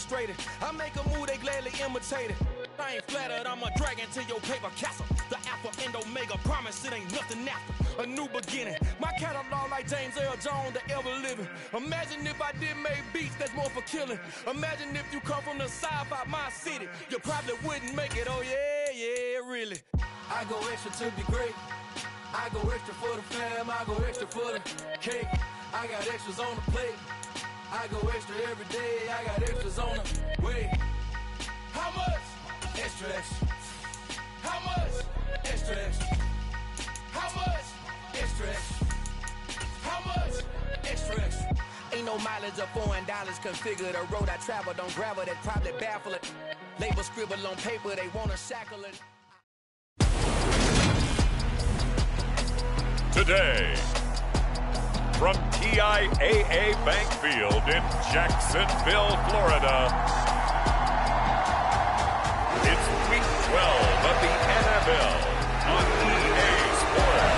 demonstrated. I make a move, they gladly imitate it. I ain't flattered, I'm a dragon to your paper castle. The Alpha and Omega, promise it ain't nothing after. A new beginning. My catalog like James Earl Jones, the ever living. Imagine if I did make beats, that's more for killing. Imagine if you come from the south out my city. You probably wouldn't make it, oh yeah, yeah, really. I go extra to be great. I go extra for the fam, I go extra for the cake. I got extras on the plate. I go extra every day, I got extras on the way. How much? Extra, extra. How much? Extra, extra. How much? Extra, extra. How much? Extra, extra. Ain't no mileage of $4 configure the road I travel. Don't gravel, that probably baffle it. Label scribble on paper, they wanna shackle it. Today, from TIAA Bank Field in Jacksonville, Florida, it's Week 12 of the NFL on EA Sports.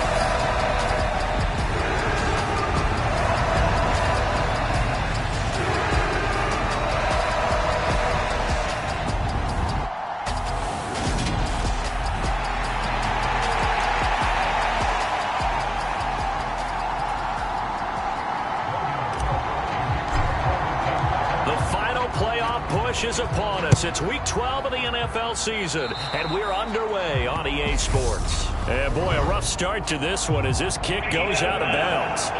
Is upon us. It's Week 12 of the NFL season, and we're underway on EA Sports. And boy, a rough start to this one as this kick goes out of bounds.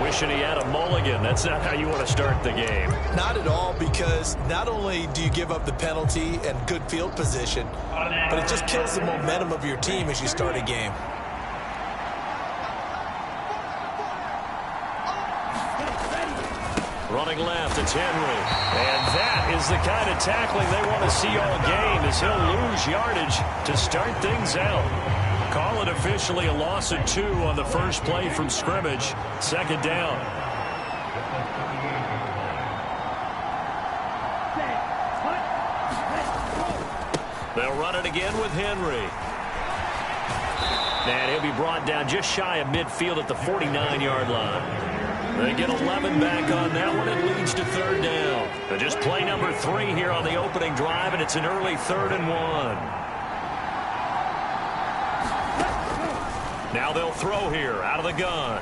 Wishing he had a mulligan. That's not how you want to start the game. Not at all, because not only do you give up the penalty and good field position, but it just kills the momentum of your team as you start a game. Running left, it's Henry. And that is the kind of tackling they want to see all game, as he'll lose yardage to start things out. Call it officially a loss of 2 on the first play from scrimmage. Second down. They'll run it again with Henry. And he'll be brought down just shy of midfield at the 49-yard line. They get 11 back on that one. It leads to third down. But just play number 3 here on the opening drive, and it's an early 3rd and 1. Now they'll throw here out of the gun.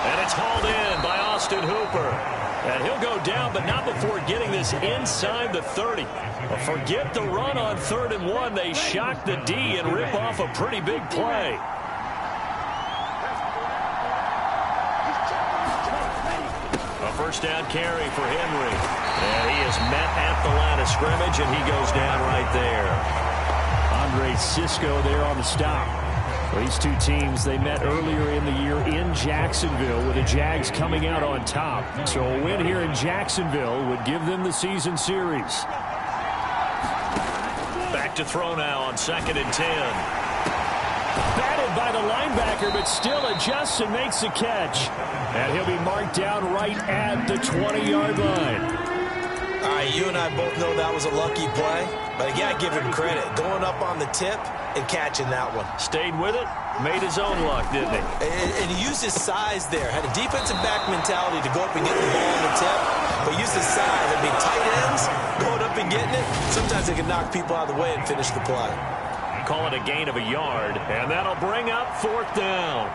And it's hauled in by Austin Hooper. And he'll go down, but not before getting this inside the 30. Forget the run on 3rd and 1. They shock the D and rip off a pretty big play. First down carry for Henry. And he is met at the line of scrimmage, and he goes down right there. Andre Cisco there on the stop. Well, these two teams, they met earlier in the year in Jacksonville, with the Jags coming out on top. So a win here in Jacksonville would give them the season series. Back to throw now on 2nd and 10. Batted by the linebacker, but still adjusts and makes the catch. And he'll be marked down right at the 20-yard line. All right, you and I both know that was a lucky play, but I got to give him credit. Going up on the tip and catching that one. Stayed with it, made his own luck, didn't he? And he used his size there. Had a defensive back mentality to go up and get the ball on the tip, but used his size. I mean, tight ends, going up and getting it, sometimes they can knock people out of the way and finish the play. Call it a gain of a yard, and that'll bring up 4th down.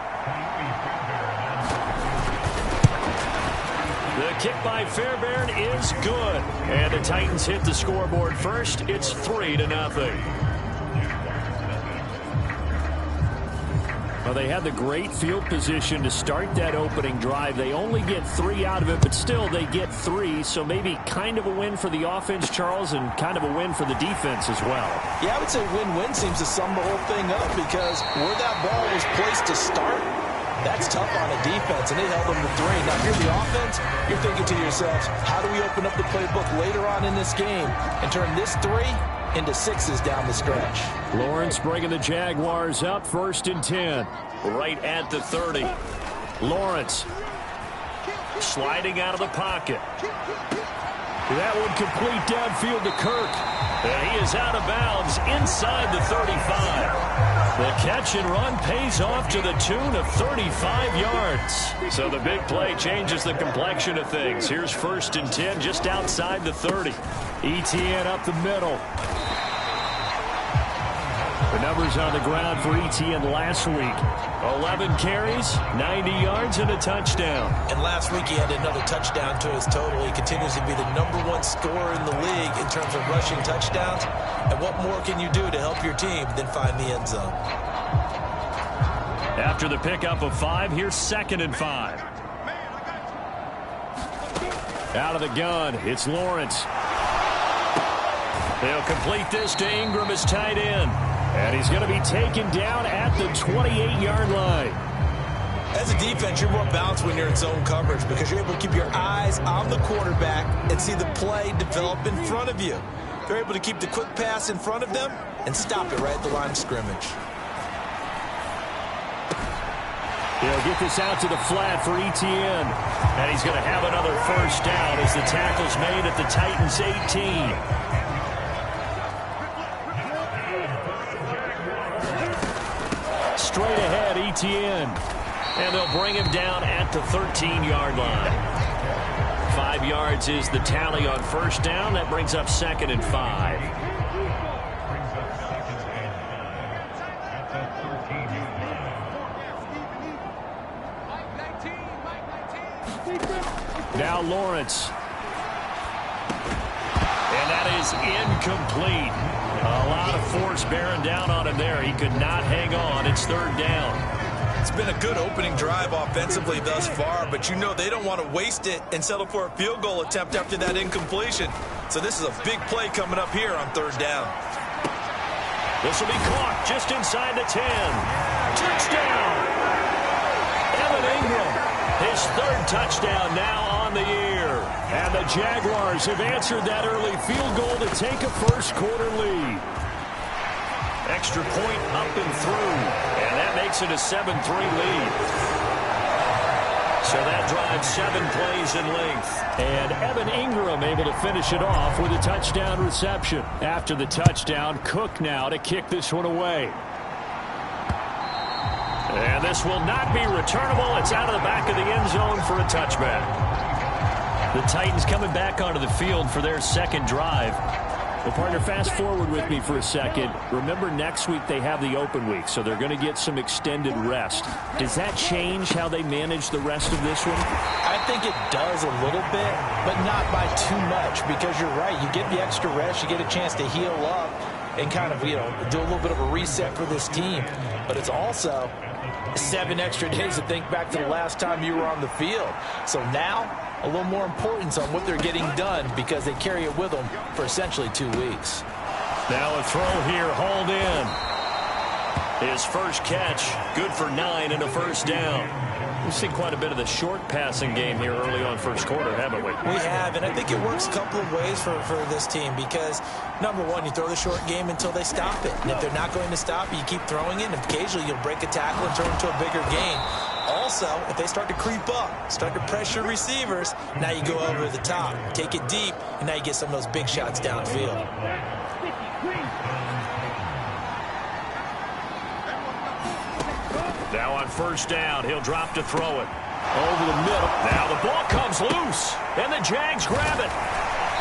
The kick by Fairbairn is good. And the Titans hit the scoreboard first. It's 3-0. Well, they had the great field position to start that opening drive. They only get 3 out of it, but still they get 3. So maybe kind of a win for the offense, Charles, and kind of a win for the defense as well. Yeah, I would say win-win seems to sum the whole thing up, because where that ball was placed to start, that's tough on a defense, and they held them to 3. Now, if you're the offense, you're thinking to yourselves, how do we open up the playbook later on in this game and turn this 3 into 6s down the stretch? Lawrence bringing the Jaguars up, 1st and 10. Right at the 30. Lawrence sliding out of the pocket. That one complete downfield to Kirk. And he is out of bounds inside the 35. The catch and run pays off to the tune of 35 yards. So the big play changes the complexion of things. Here's 1st and 10 just outside the 30. ETN up the middle. The numbers on the ground for ETN last week. 11 carries, 90 yards, and a touchdown. And last week he had another touchdown to his total. He continues to be the #1 scorer in the league in terms of rushing touchdowns. And what more can you do to help your team than find the end zone? After the pickup of 5, here's 2nd and 5. Out of the gun, it's Lawrence. They'll complete this to Ingram as tight end. And he's going to be taken down at the 28-yard line. As a defense, you're more balanced when you're in zone coverage because you're able to keep your eyes on the quarterback and see the play develop in front of you. They're able to keep the quick pass in front of them and stop it right at the line of scrimmage. He'll get this out to the flat for ETN. And he's going to have another 1st down as the tackle's made at the Titans' 18. Straight ahead, ETN. And they'll bring him down at the 13-yard line. 5 yards is the tally on 1st down. That brings up 2nd and 5. Now Lawrence. And that is incomplete. A lot of force bearing down on him there. He could not hang on. It's 3rd down. It's been a good opening drive offensively thus far, but you know they don't want to waste it and settle for a field goal attempt after that incompletion. So this is a big play coming up here on 3rd down. This will be caught just inside the 10. Touchdown! Evan Ingram, his 3rd touchdown now on the year. And the Jaguars have answered that early field goal to take a 1st quarter lead. Extra point up and through. And that makes it a 7-3 lead. So that drives 7 plays in length. And Evan Ingram able to finish it off with a touchdown reception. After the touchdown, Cook now to kick this one away. And this will not be returnable. It's out of the back of the end zone for a touchback. The Titans coming back onto the field for their 2nd drive. Well, partner, fast forward with me for a second. Remember, next week they have the open week, so they're going to get some extended rest. Does that change how they manage the rest of this one? I think it does a little bit, but not by too much, because you're right. You get the extra rest, you get a chance to heal up and kind of, do a little bit of a reset for this team. But it's also 7 extra days to think back to the last time you were on the field. So now, a little more importance on what they're getting done because they carry it with them for essentially 2 weeks. Now a throw here, hauled in. His 1st catch, good for 9 and a 1st down. We've seen quite a bit of the short passing game here early on 1st quarter, haven't we? We have, and I think it works a couple of ways for this team because, number one, you throw the short game until they stop it. And if they're not going to stop it, you keep throwing it, and occasionally you'll break a tackle and turn it into a bigger gain. Also, if they start to creep up, start to pressure receivers, now you go over the top, take it deep, and now you get some of those big shots downfield. Now on 1st down, he'll drop to throw it. Over the middle. Now the ball comes loose, and the Jags grab it.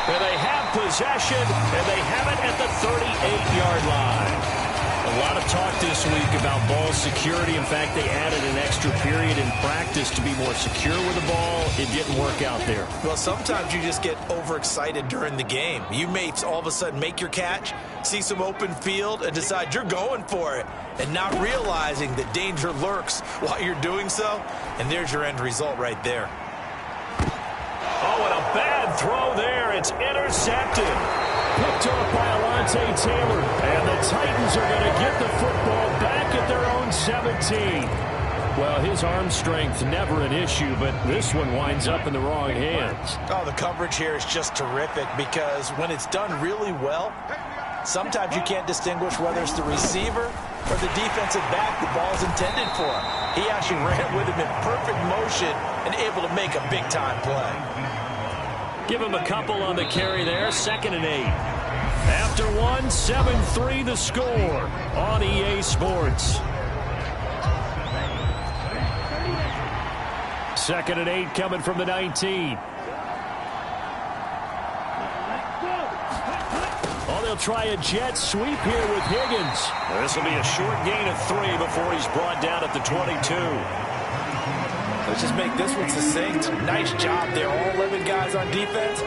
And they have possession, and they have it at the 38-yard line. A lot of talk this week about ball security. In fact, they added an extra period in practice to be more secure with the ball. It didn't work out there. Well, sometimes you just get overexcited during the game. You may all of a sudden make your catch, see some open field, and decide you're going for it, and not realizing that danger lurks while you're doing so. And there's your end result right there. Oh, and a bad throw there. It's intercepted. Picked off by Alontae Taylor. And the Titans are going to get the football back at their own 17. Well, his arm strength never an issue, but this one winds up in the wrong hands. Oh, the coverage here is just terrific because when it's done really well, sometimes you can't distinguish whether it's the receiver or the defensive back the ball's intended for. He actually ran with him in perfect motion and able to make a big-time play. Give him a couple on the carry there. 2nd and 8. After one, 7-3 the score on EA Sports. 2nd and 8 coming from the 19. Oh, they'll try a jet sweep here with Higgins. This will be a short gain of 3 before he's brought down at the 22. Let's just make this one succinct. Nice job there. All 11 guys on defense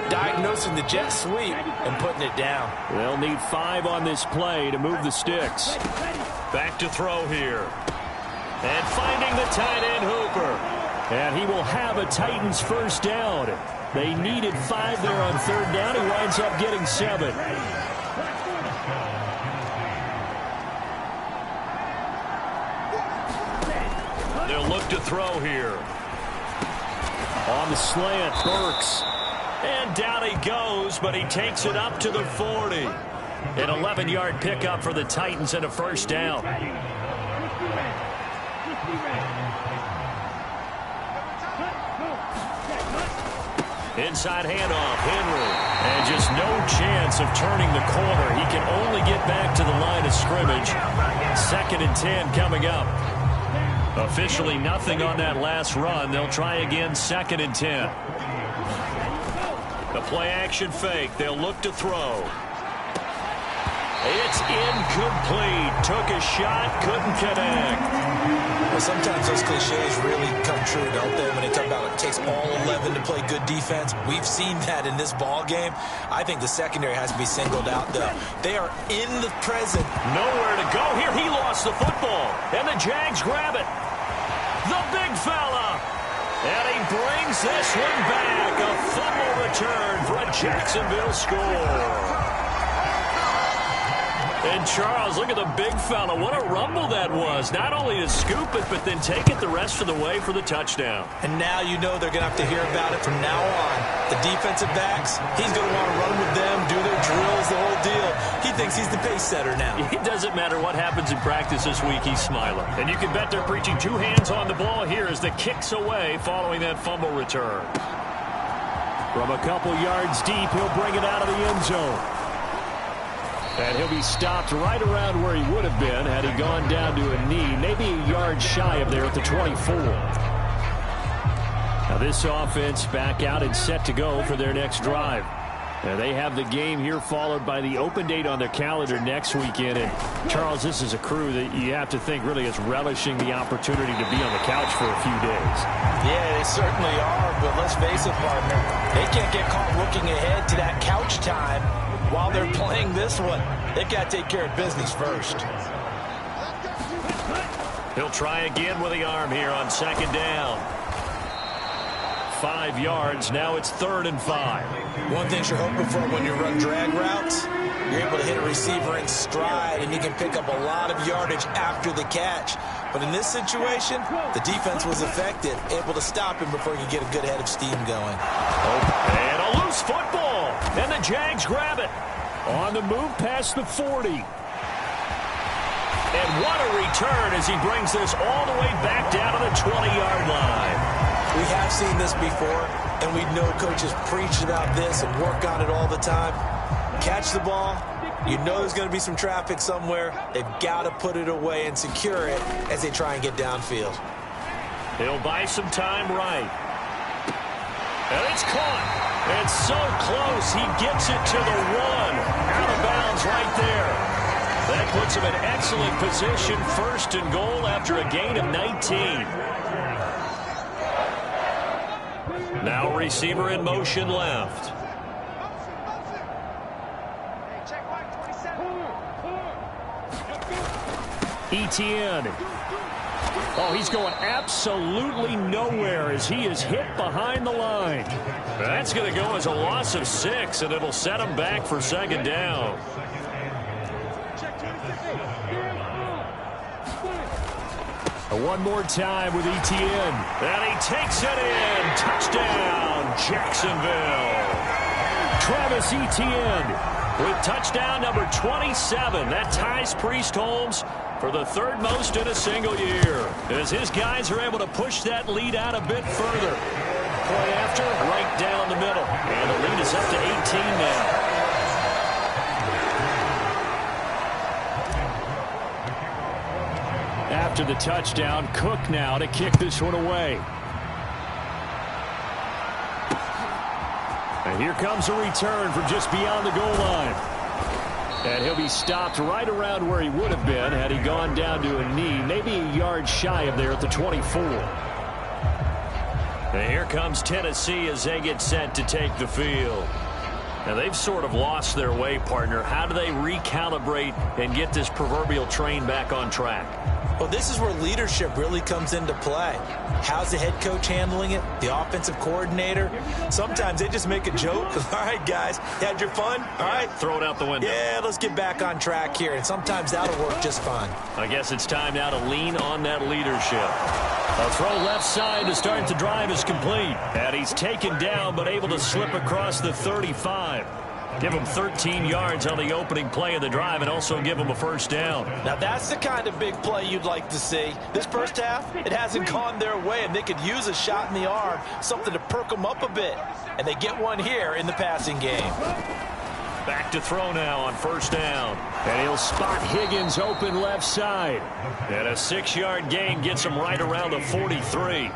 diagnosing the jet sweep and putting it down. They'll need 5 on this play to move the sticks. Back to throw here. And finding the tight end Hooper. And he will have a Titans first down. They needed 5 there on 3rd down. He winds up getting 7. They'll look to throw here. On the slant, Burks. And down he goes, but he takes it up to the 40. An 11-yard pickup for the Titans and a first down. Inside handoff, Henry. And just no chance of turning the corner. He can only get back to the line of scrimmage. 2nd and 10 coming up. Officially nothing on that last run. They'll try again, 2nd and 10. The play action fake. They'll look to throw. It's incomplete. Took a shot, couldn't connect. Well, sometimes those cliches really come true, don't they? When they talk about it takes all 11 to play good defense. We've seen that in this ball game. I think the secondary has to be singled out, though. They are in the present. Nowhere to go here. He lost the football. And the Jags grab it. The big fella. And he brings this one back. A fumble return for a Jacksonville score. And Charles, look at the big fella. What a rumble that was. Not only to scoop it, but then take it the rest of the way for the touchdown. And now you know they're going to have to hear about it from now on. The defensive backs, he's going to want to run with them, do their drills, the whole deal. He thinks he's the pace setter now. It doesn't matter what happens in practice this week, he's smiling. And you can bet they're preaching 2 hands on the ball here as the kick's away following that fumble return. From a couple yards deep, he'll bring it out of the end zone. And he'll be stopped right around where he would have been had he gone down to a knee, maybe a yard shy of there at the 24. Now this offense back out and set to go for their next drive. And they have the game here followed by the open date on their calendar next weekend. And Charles, this is a crew that you have to think really is relishing the opportunity to be on the couch for a few days. Yeah, they certainly are, but let's face it, partner. They can't get caught looking ahead to that couch time while they're playing this one. They got to take care of business first. He'll try again with the arm here on 2nd down. 5 yards. Now it's 3rd and 5. One thing you're hoping for when you run drag routes, you're able to hit a receiver in stride, and you can pick up a lot of yardage after the catch. But in this situation, the defense was effective, able to stop him before he could get a good head of steam going. Oh, and a loose football. And the Jags grab it. On the move past the 40. And what a return as he brings this all the way back down to the 20-yard line. We have seen this before, and we know coaches preach about this and work on it all the time. Catch the ball. You know there's going to be some traffic somewhere. They've got to put it away and secure it as they try and get downfield. He'll buy some time right. And it's caught. It's so close. He gets it to the 1. Out of bounds right there. That puts him in excellent position. 1st and goal after a gain of 19. Now receiver in motion left. Etienne. Oh, he's going absolutely nowhere as he is hit behind the line. That's going to go as a loss of 6, and it'll set him back for 2nd down. One more time with Etienne. And he takes it in. Touchdown, Jacksonville. Travis Etienne with touchdown number 27. That ties Priest Holmes for the 3rd most in a single year, as his guys are able to push that lead out a bit further. Play after, right down the middle. And the lead is up to 18 now. after the touchdown. Cook now to kick this one away. And here comes a return from just beyond the goal line. And he'll be stopped right around where he would have been had he gone down to a knee, maybe a yard shy of there at the 24. And here comes Tennessee as they get set to take the field. Now, they've sort of lost their way, partner. How do they recalibrate and get this proverbial train back on track? Well, this is where leadership really comes into play. How's the head coach handling it? The offensive coordinator? Sometimes they just make a joke. All right, guys, you had your fun? All right. Throw it out the window. Yeah, let's get back on track here. And sometimes that'll work just fine. I guess it's time now to lean on that leadership. A throw left side to start the drive is complete. And he's taken down but able to slip across the 35. Give him 13 yards on the opening play of the drive and also give him a first down. Now that's the kind of big play you'd like to see. This first half, it hasn't gone their way, and they could use a shot in the arm, something to perk them up a bit. And they get one here in the passing game. Back to throw now on first down. And he'll spot Higgins open left side. And a 6-yard gain gets him right around the 43.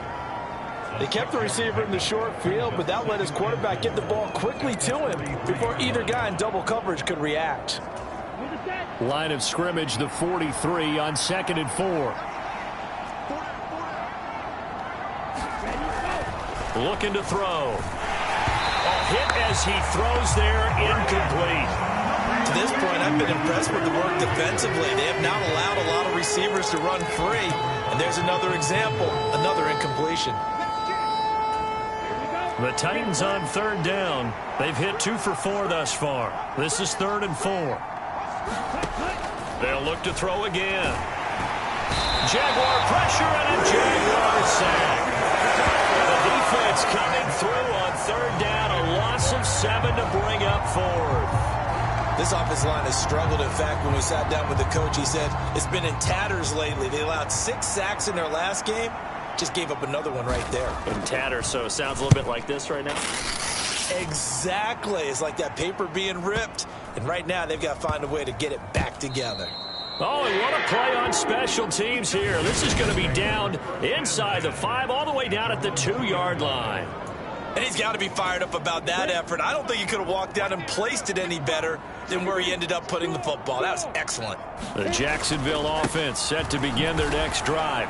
They kept the receiver in the short field, but that let his quarterback get the ball quickly to him before either guy in double coverage could react. Line of scrimmage, the 43 on 2nd and 4. Looking to throw. A hit as he throws there, incomplete. To this point, I've been impressed with the work defensively. They have not allowed a lot of receivers to run free. And there's another example, another incompletion. The Titans on 3rd down. They've hit 2 for 4 thus far. This is 3rd and 4. They'll look to throw again. Jaguar pressure and a Jaguar sack. The defense coming through on 3rd down. A loss of 7 to bring up 4th. This offensive line has struggled. In fact, when we sat down with the coach, he said it's been in tatters lately. They allowed 6 sacks in their last game. Just gave up another one right there. In tatters, so it sounds a little bit like this right now. Exactly. It's like that paper being ripped. And right now, they've got to find a way to get it back together. Oh, and what a play on special teams here. This is going to be down inside the 5, all the way down at the 2-yard line. And he's got to be fired up about that effort. I don't think he could have walked down and placed it any better than where he ended up putting the football. That was excellent. The Jacksonville offense set to begin their next drive.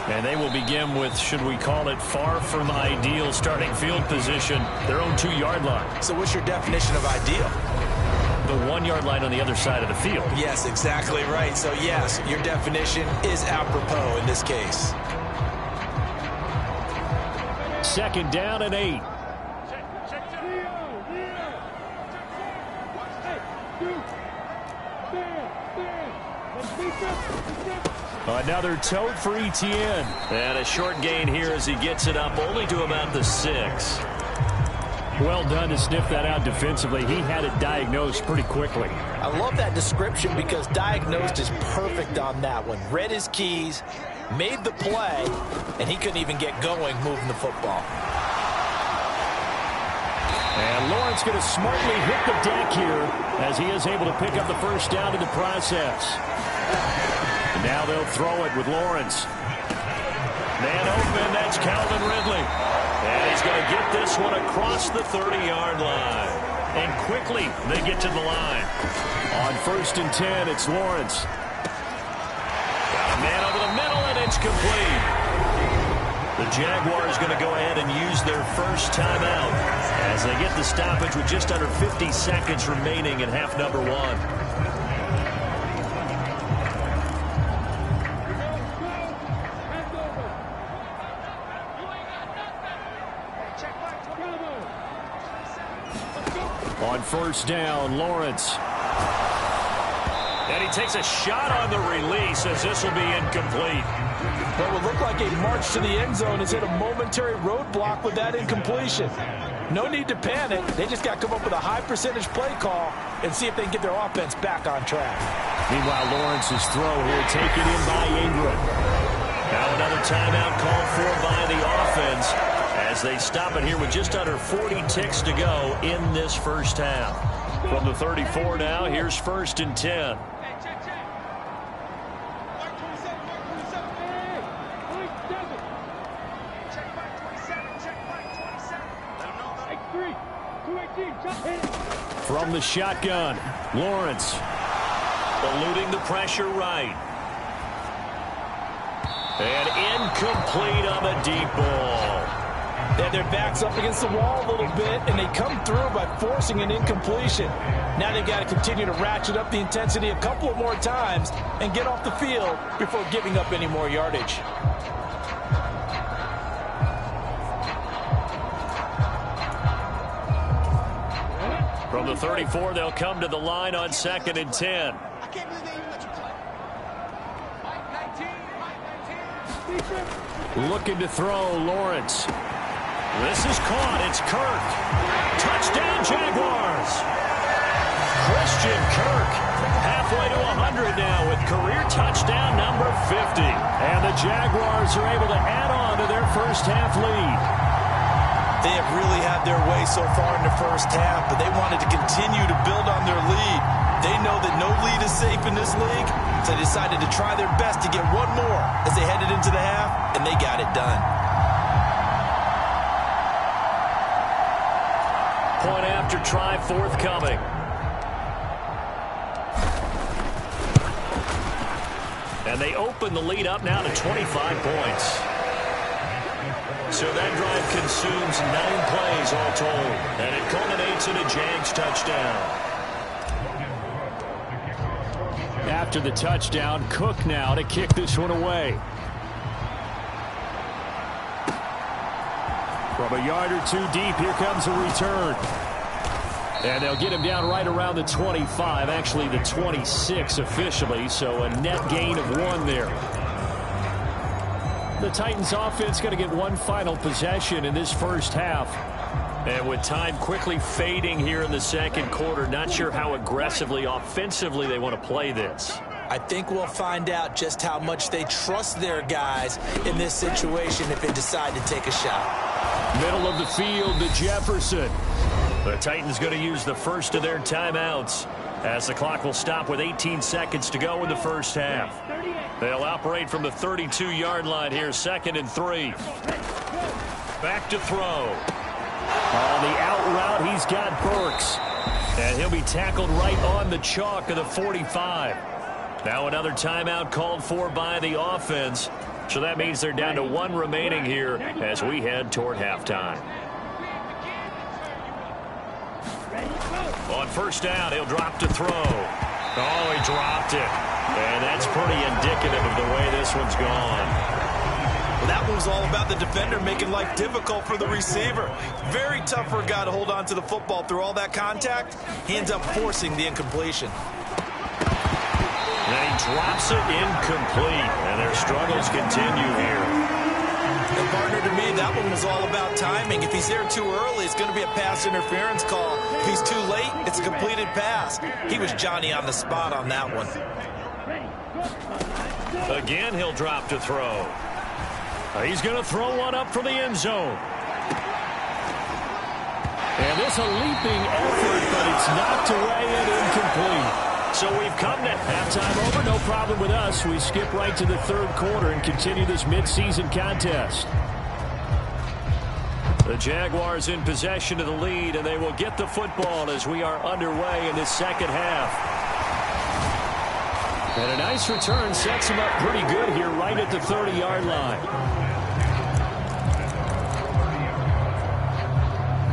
And they will begin with, should we call it, far from ideal starting field position, their own 2-yard line. So what's your definition of ideal? The 1-yard line on the other side of the field. Yes, exactly right. So, yes, your definition is apropos in this case. 2nd down and 8. Another tote for Etienne. And a short gain here as he gets it up only to about the 6. Well done to sniff that out defensively. He had it diagnosed pretty quickly. I love that description because diagnosed is perfect on that one. Read his keys, made the play, and he couldn't even get going moving the football. And Lawrence going to smartly hit the deck here as he is able to pick up the first down in the process. And now they'll throw it with Lawrence. Man open, that's Calvin Ridley. And he's going to get this one across the 30-yard line. And quickly they get to the line. On 1st and 10, it's Lawrence. Got a man over the middle, and it's complete. The Jaguars going to go ahead and use their first timeout as they get the stoppage with just under 50 seconds remaining in half number 1. On 1st down, Lawrence. And he takes a shot on the release as this will be incomplete. What would look like a march to the end zone has hit a momentary roadblock with that incompletion. No need to panic. They just got to come up with a high percentage play call and see if they can get their offense back on track. Meanwhile, Lawrence's throw here taken in by Ingram. Now another timeout called for by the offense as they stop it here with just under 40 ticks to go in this first half. From the 34 now, here's 1st and 10. From the shotgun, Lawrence. Eluding the pressure right. And incomplete on the deep ball. They had their backs up against the wall a little bit, and they come through by forcing an incompletion. Now they've got to continue to ratchet up the intensity a couple of more times and get off the field before giving up any more yardage. From the 34, they'll come to the line on 2nd and 10. Looking to throw, Lawrence. This is caught. It's Kirk. Touchdown, Jaguars. Christian Kirk halfway to 100 now with career touchdown number 50. And the Jaguars are able to add on to their first half lead. They have really had their way so far in the first half, but they wanted to continue to build on their lead. They know that no lead is safe in this league, so they decided to try their best to get one more as they headed into the half, and they got it done. Point after try forthcoming. And they open the lead up now to 25 points. So that drive consumes 9 plays all told. And it culminates in a Jags touchdown. After the touchdown, Cook now to kick this one away. From a yard or two deep, here comes a return. And they'll get him down right around the 25, actually the 26 officially, so a net gain of 1 there. The Titans offense going to get one final possession in this first half. And with time quickly fading here in the second quarter, not sure how aggressively, offensively they want to play this. I think we'll find out just how much they trust their guys in this situation if they decide to take a shot. Middle of the field to Jefferson. The Titans going to use the first of their timeouts as the clock will stop with 18 seconds to go in the first half. They'll operate from the 32-yard line here, 2nd and 3. Back to throw. On the out route, he's got Burks. And he'll be tackled right on the chalk of the 45. Now another timeout called for by the offense. So that means they're down to 1 remaining here as we head toward halftime. On first down, he'll drop to throw. Oh, he dropped it. And that's pretty indicative of the way this one's gone. Well, that one was all about the defender making life difficult for the receiver. Very tough for a guy to hold on to the football through all that contact. He ends up forcing the incompletion. And he drops it incomplete. And their struggles continue here. And partner, to me, that one was all about timing. If he's there too early, it's going to be a pass interference call. If he's too late, it's a completed pass. He was Johnny on the spot on that one. Again, he'll drop to throw. He's going to throw one up for the end zone. And this a leaping effort, but it's knocked away and incomplete. So we've come to halftime over. No problem with us. We skip right to the third quarter and continue this midseason contest. The Jaguars in possession of the lead, and they will get the football as we are underway in this second half. And a nice return sets him up pretty good here right at the 30-yard line.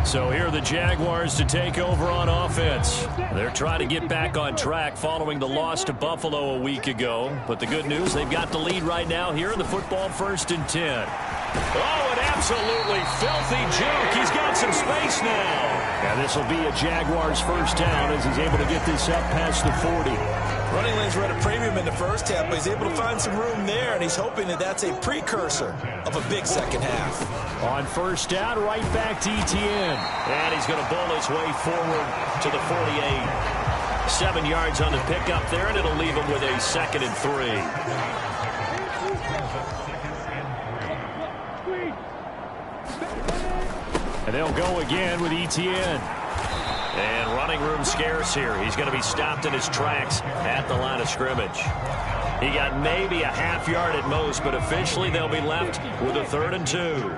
So here are the Jaguars to take over on offense. They're trying to get back on track following the loss to Buffalo a week ago. But the good news, they've got the lead right now here in the football 1st and 10. Oh, an absolutely filthy juke. He's got some space now. And this will be a Jaguars first down as he's able to get this up past the 40. Running lanes were at a premium in the first half, but he's able to find some room there, and he's hoping that that's a precursor of a big second half. On first down, right back to Etienne. And he's going to bowl his way forward to the 48. 7 yards on the pickup there, and it'll leave him with a 2nd and 3. And they'll go again with Etienne. And running room scarce here. He's going to be stopped in his tracks at the line of scrimmage. He got maybe a half yard at most, but officially they'll be left with a 3rd and 2.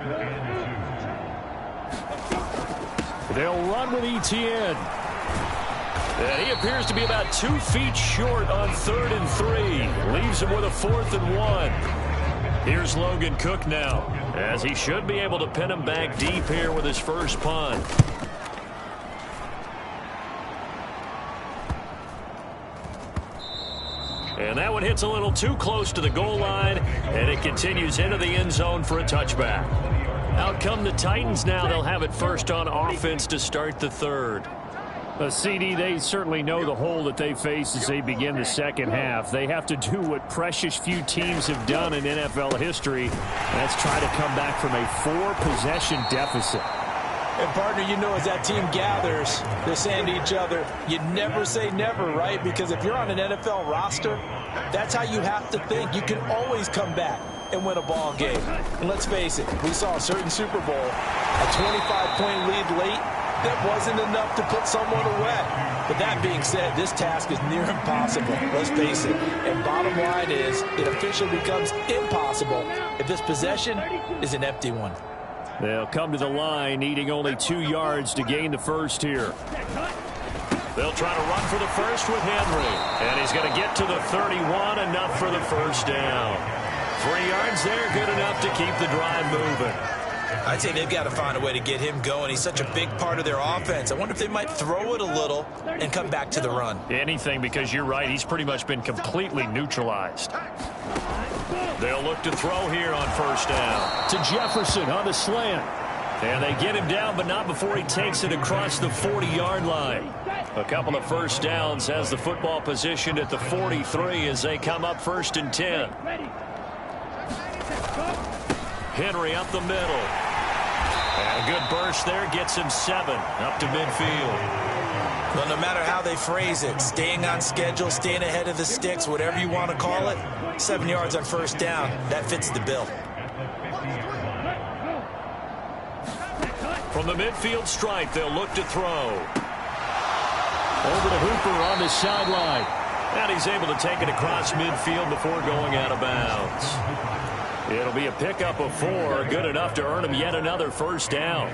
They'll run with Etienne. And he appears to be about 2 feet short on 3rd and 3. Leaves him with a 4th and 1. Here's Logan Cook now, as he should be able to pin him back deep here with his first punt. And that one hits a little too close to the goal line, and it continues into the end zone for a touchback. Out come the Titans now. They'll have it first on offense to start the 3rd. CD, they certainly know the hole that they face as they begin the second half. They have to do what precious few teams have done in NFL history. That's try to come back from a 4-possession deficit. And, partner, you know, as that team gathers, they're saying to each other, you never say never, right? Because if you're on an NFL roster, that's how you have to think. You can always come back and win a ball game. And let's face it, we saw a certain Super Bowl, a 25-point lead late. That wasn't enough to put someone away. But that being said, this task is near impossible. Let's face it. And bottom line is, it officially becomes impossible if this possession is an empty one. They'll come to the line, needing only 2 yards to gain the first here. They'll try to run for the first with Henry. And he's going to get to the 31, enough for the first down. 3 yards there, good enough to keep the drive moving. I'd say they've got to find a way to get him going. He's such a big part of their offense. I wonder if they might throw it a little and come back to the run. Anything, because you're right. He's pretty much been completely neutralized. They'll look to throw here on first down. To Jefferson on the slant. And they get him down, but not before he takes it across the 40-yard line. A couple of first downs has the football positioned at the 43 as they come up 1st and 10. Henry up the middle. And a good burst there gets him 7 up to midfield. Well, no matter how they phrase it, staying on schedule, staying ahead of the sticks, whatever you want to call it, 7 yards on first down, that fits the bill. From the midfield stripe, they'll look to throw. Over to Hooper on the sideline. And he's able to take it across midfield before going out of bounds. It'll be a pickup of 4, good enough to earn him yet another first down.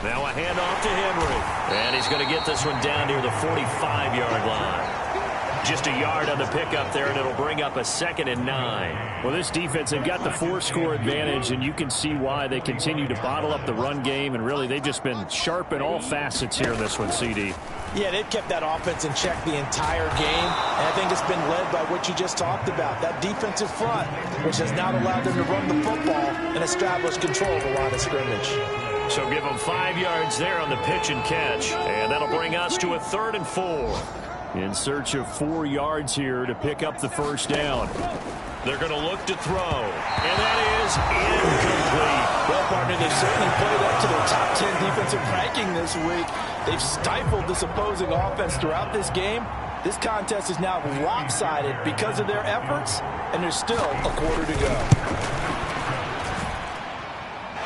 Now a handoff to Henry. And he's going to get this one down near the 45-yard line. Just a yard on the pickup there, and it'll bring up a 2nd and 9. Well, this defense, they've got the 4-score advantage, and you can see why they continue to bottle up the run game, and really they've just been sharp in all facets here in this one, CD. Yeah, they've kept that offense in check the entire game, and I think it's been led by what you just talked about, that defensive front, which has now allowed them to run the football and establish control of the line of scrimmage. So give them 5 yards there on the pitch and catch, and that'll bring us to a 3rd and 4. In search of 4 yards here to pick up the first down. They're going to look to throw, and that is incomplete. Well, partner, they've certainly played up to their top 10 defensive ranking this week. They've stifled this opposing offense throughout this game. This contest is now lopsided because of their efforts, and there's still a quarter to go.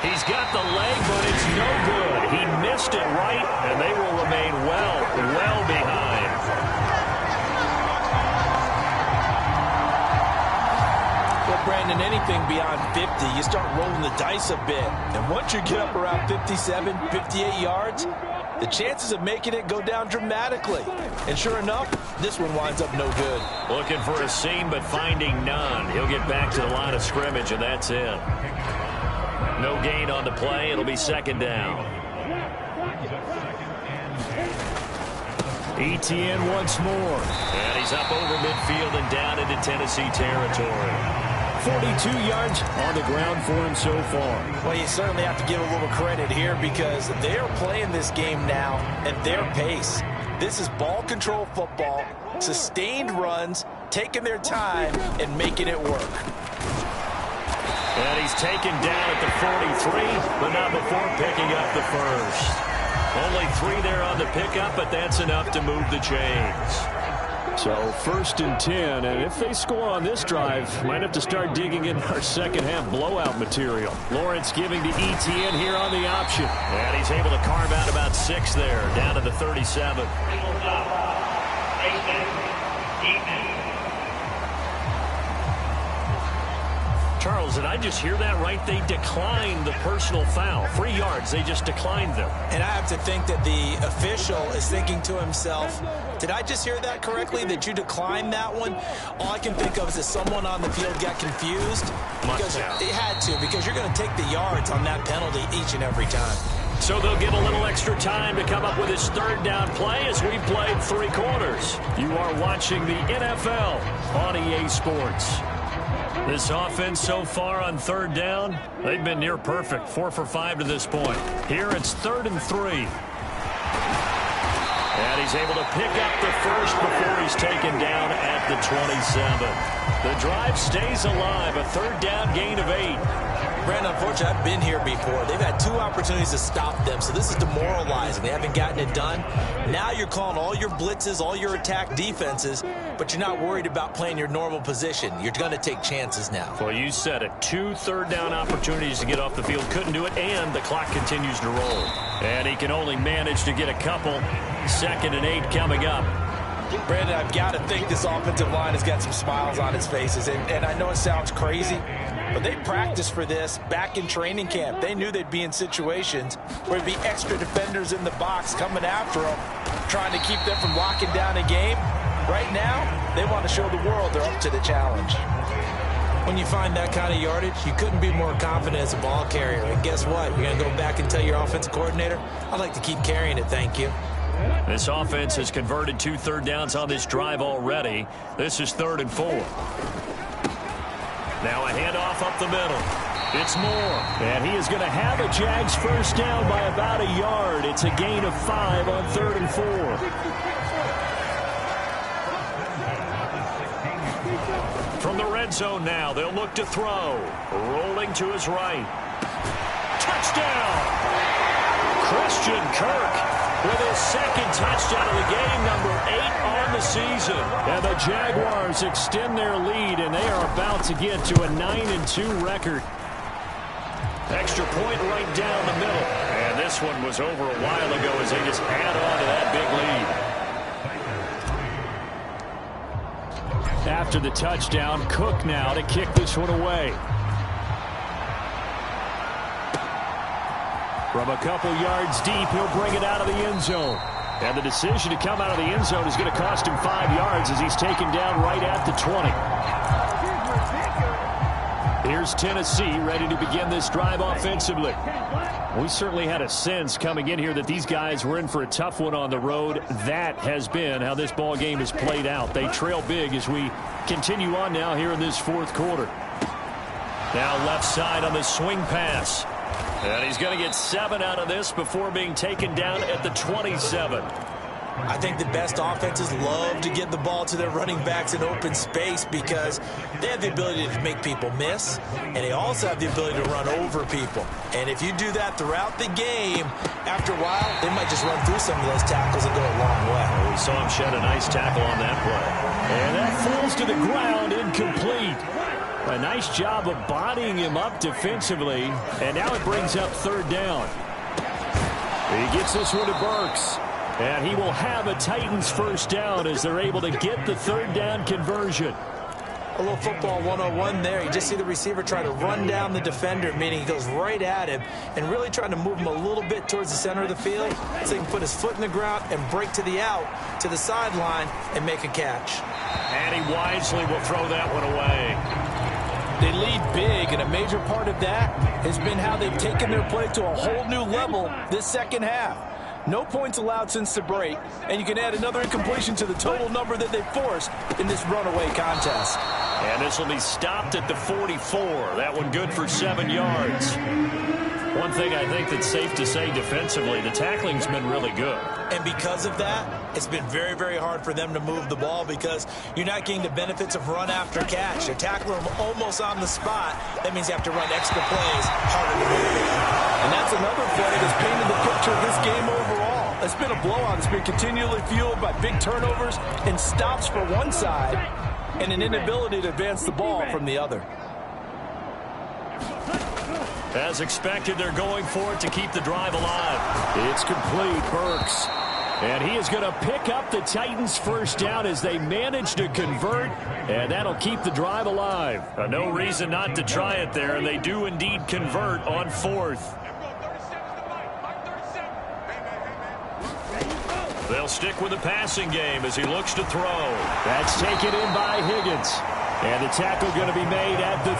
He's got the leg, but it's no good. He missed it right, and they will remain well behind. Well, Brandon, anything beyond 50, you start rolling the dice a bit. And once you get up around 57, 58 yards, the chances of making it go down dramatically. And sure enough, this one winds up no good. Looking for a seam, but finding none. He'll get back to the line of scrimmage, and that's it. No gain on the play. It'll be 2nd down. Etienne once more. And he's up over midfield and down into Tennessee territory. 42 yards on the ground for him so far. Well, you certainly have to give a little credit here because they are playing this game now at their pace. This is ball control football, sustained runs, taking their time and making it work. And he's taken down at the 43, but not before picking up the first. Only 3 there on the pickup, but that's enough to move the chains. So 1st and 10, and if they score on this drive, might have to start digging in our second half blowout material. Lawrence giving to Etienne here on the option. And he's able to carve out about 6 there, down to the 37. Charles, did I just hear that right? They declined the personal foul. 3 yards, they just declined them. And I have to think that the official is thinking to himself, did I just hear that correctly, that you declined that one? All I can think of is that someone on the field got confused. Because it had to, because you're going to take the yards on that penalty each and every time. So they'll get a little extra time to come up with his third down play as we've played 3 quarters. You are watching the NFL on EA Sports. This offense so far on third down, they've been near perfect, 4 for 5 to this point. Here it's 3rd and 3. And he's able to pick up the first before he's taken down at the 27. The drive stays alive, a 3rd down gain of 8. Brandon, unfortunately, I've been here before. They've had 2 opportunities to stop them, so this is demoralizing. They haven't gotten it done. Now you're calling all your blitzes, all your attack defenses, but you're not worried about playing your normal position. You're going to take chances now. Well, you said it. 2 third down opportunities to get off the field. Couldn't do it, and the clock continues to roll. And he can only manage to get a couple. 2nd and 8 coming up. Brandon, I've got to think this offensive line has got some smiles on its faces. And I know it sounds crazy, but they practiced for this back in training camp. They knew they'd be in situations where there'd be extra defenders in the box coming after them, trying to keep them from locking down a game. Right now, they want to show the world they're up to the challenge. When you find that kind of yardage, you couldn't be more confident as a ball carrier. And guess what? You're going to go back and tell your offensive coordinator, I'd like to keep carrying it, thank you. This offense has converted 2 third downs on this drive already. This is 3rd and 4. Now a handoff up the middle. It's Moore. And he is going to have a Jags first down by about a yard. It's a gain of 5 on 3rd and 4. From the red zone now, they'll look to throw. Rolling to his right. Touchdown! Christian Kirk with his 2nd touchdown of the game, number 8 on the season. And the Jaguars extend their lead, and they are about to get to a 9-2 record. Extra point right down the middle. And this one was over a while ago as they just add on to that big lead. After the touchdown, Cook now to kick this one away. From a couple yards deep, he'll bring it out of the end zone. And the decision to come out of the end zone is going to cost him 5 yards as he's taken down right at the 20. Here's Tennessee ready to begin this drive offensively. We certainly had a sense coming in here that these guys were in for a tough one on the road. That has been how this ball game has played out. They trail big as we continue on now here in this 4th quarter. Now left side on the swing pass. And he's going to get 7 out of this before being taken down at the 27. I think the best offenses love to get the ball to their running backs in open space because they have the ability to make people miss, and they also have the ability to run over people. And if you do that throughout the game, after a while, they might just run through some of those tackles and go a long way. We saw him shed a nice tackle on that play. And that falls to the ground, incomplete. A nice job of bodying him up defensively, and now it brings up 3rd down. He gets this one to Burks, and he will have a Titans first down as they're able to get the 3rd down conversion. A little football 101 there. You just see the receiver try to run down the defender, meaning he goes right at him and really trying to move him a little bit towards the center of the field so he can put his foot in the ground and break to the out, to the sideline, and make a catch. And he wisely will throw that one away. They lead big, and a major part of that has been how they've taken their play to a whole new level this 2nd half. No points allowed since the break, and you can add another incompletion to the total number that they've forced in this runaway contest. And this will be stopped at the 44. That one good for 7 yards. One thing I think that's safe to say defensively, the tackling's been really good. And because of that, it's been very, very hard for them to move the ball because you're not getting the benefits of run after catch. They're tackling them almost on the spot. That means you have to run extra plays, harder to move it. And that's another play that's painted the picture of this game overall. It's been a blowout. It's been continually fueled by big turnovers and stops for one side and an inability to advance the ball from the other. As expected, they're going for it to keep the drive alive. It's complete. Burks And he is going to pick up the Titans' first down as they manage to convert, and that'll keep the drive alive. No reason not to try it there, and they do indeed convert on fourth. They'll stick with the passing game as he looks to throw. That's taken in by Higgins. And the tackle going to be made at the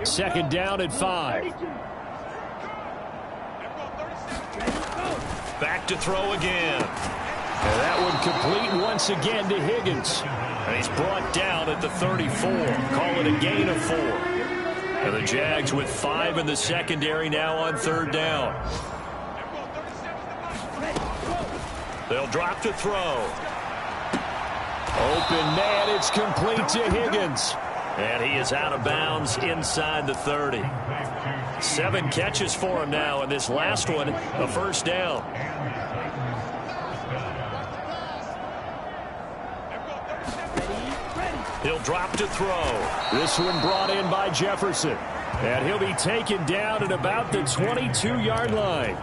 38. Second down at 5. Back to throw again. And that one complete once again to Higgins. And he's brought down at the 34. Call it a gain of 4. And the Jags with 5 in the secondary now on third down. They'll drop to throw. Open man, it's complete to Higgins. And he is out of bounds inside the 30. 7 catches for him now, and this last one, a first down. He'll drop to throw. This one brought in by Jefferson. And he'll be taken down at about the 22-yard line.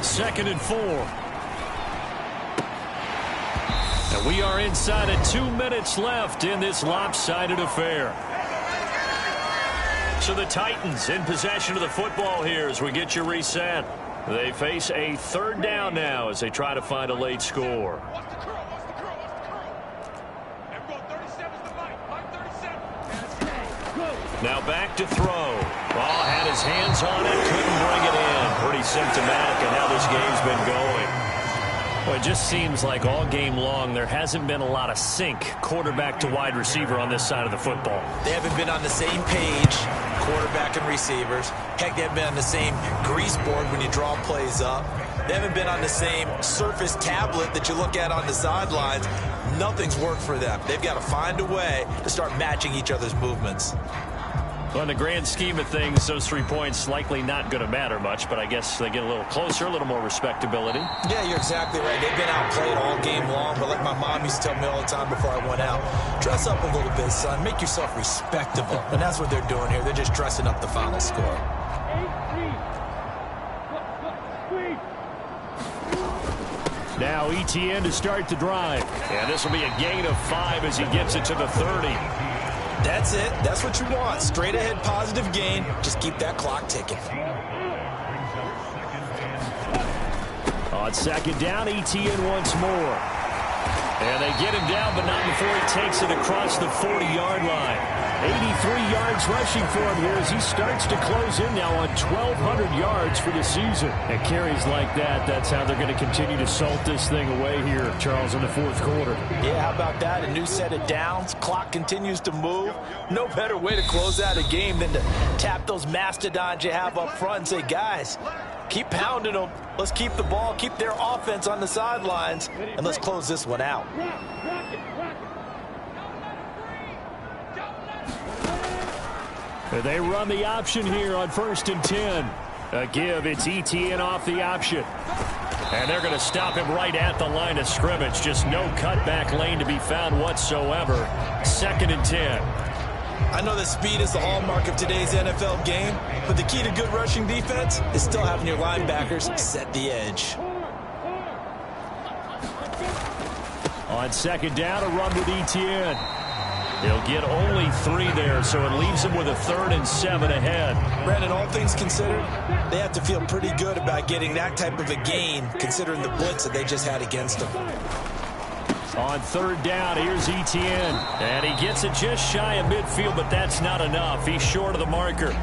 Second and 4. And we are inside of 2 minutes left in this lopsided affair. So the Titans in possession of the football here as we get you reset. They face a third down now as they try to find a late score. Now back to throw. Ball had his hands on it, couldn't bring it in. Pretty symptomatic of how this game's been going. Well, it just seems like all game long there hasn't been a lot of sync quarterback to wide receiver on this side of the football. They haven't been on the same page, quarterback and receivers. Heck, they haven't been on the same grease board when you draw plays up. They haven't been on the same surface tablet that you look at on the sidelines. Nothing's worked for them. They've got to find a way to start matching each other's movements. Well, in the grand scheme of things, those 3 points likely not going to matter much, but I guess they get a little closer, a little more respectability. Yeah, you're exactly right. They've been outplayed all game long, but like my mom used to tell me all the time before I went out, dress up a little bit, son. Make yourself respectable. And that's what they're doing here. They're just dressing up the final score. Now ETN to start the drive. And this will be a gain of 5 as he gets it to the 30. That's it. That's what you want. Straight ahead positive gain. Just keep that clock ticking. On second down, ETN once more. And they get him down, but not before he takes it across the 40-yard line. 83 yards rushing for him here as he starts to close in now on 1,200 yards for the season. And carries like that, that's how they're going to continue to salt this thing away here, Charles, in the fourth quarter. Yeah, how about that? A new set of downs. Clock continues to move. No better way to close out a game than to tap those mastodons you have up front and say, guys, keep pounding them. Let's keep the ball, keep their offense on the sidelines, and let's close this one out. They run the option here on 1st and 10. A give, it's ETN off the option. And they're going to stop him right at the line of scrimmage. Just no cutback lane to be found whatsoever. 2nd and 10. I know that speed is the hallmark of today's NFL game, but the key to good rushing defense is still having your linebackers set the edge. On second down, a run with ETN. He'll get only 3 there, so it leaves him with a 3rd and 7 ahead. Brandon, all things considered, they have to feel pretty good about getting that type of a gain, considering the blitz that they just had against them. On third down, here's ETN. And he gets it just shy of midfield, but that's not enough. He's short of the marker.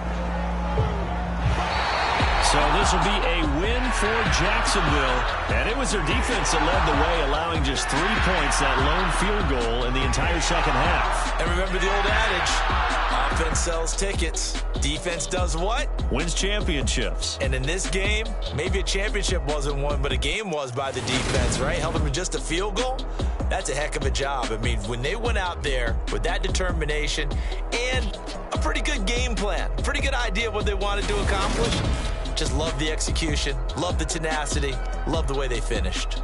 So this will be a win for Jacksonville. And it was their defense that led the way, allowing just 3 points, that lone field goal in the entire second half. And remember the old adage, offense sells tickets. Defense does what? Wins championships. And in this game, maybe a championship wasn't won, but a game was by the defense, right? Helping with just a field goal? That's a heck of a job. I mean, when they went out there with that determination and a pretty good game plan, pretty good idea of what they wanted to accomplish, just love the execution, love the tenacity, love the way they finished.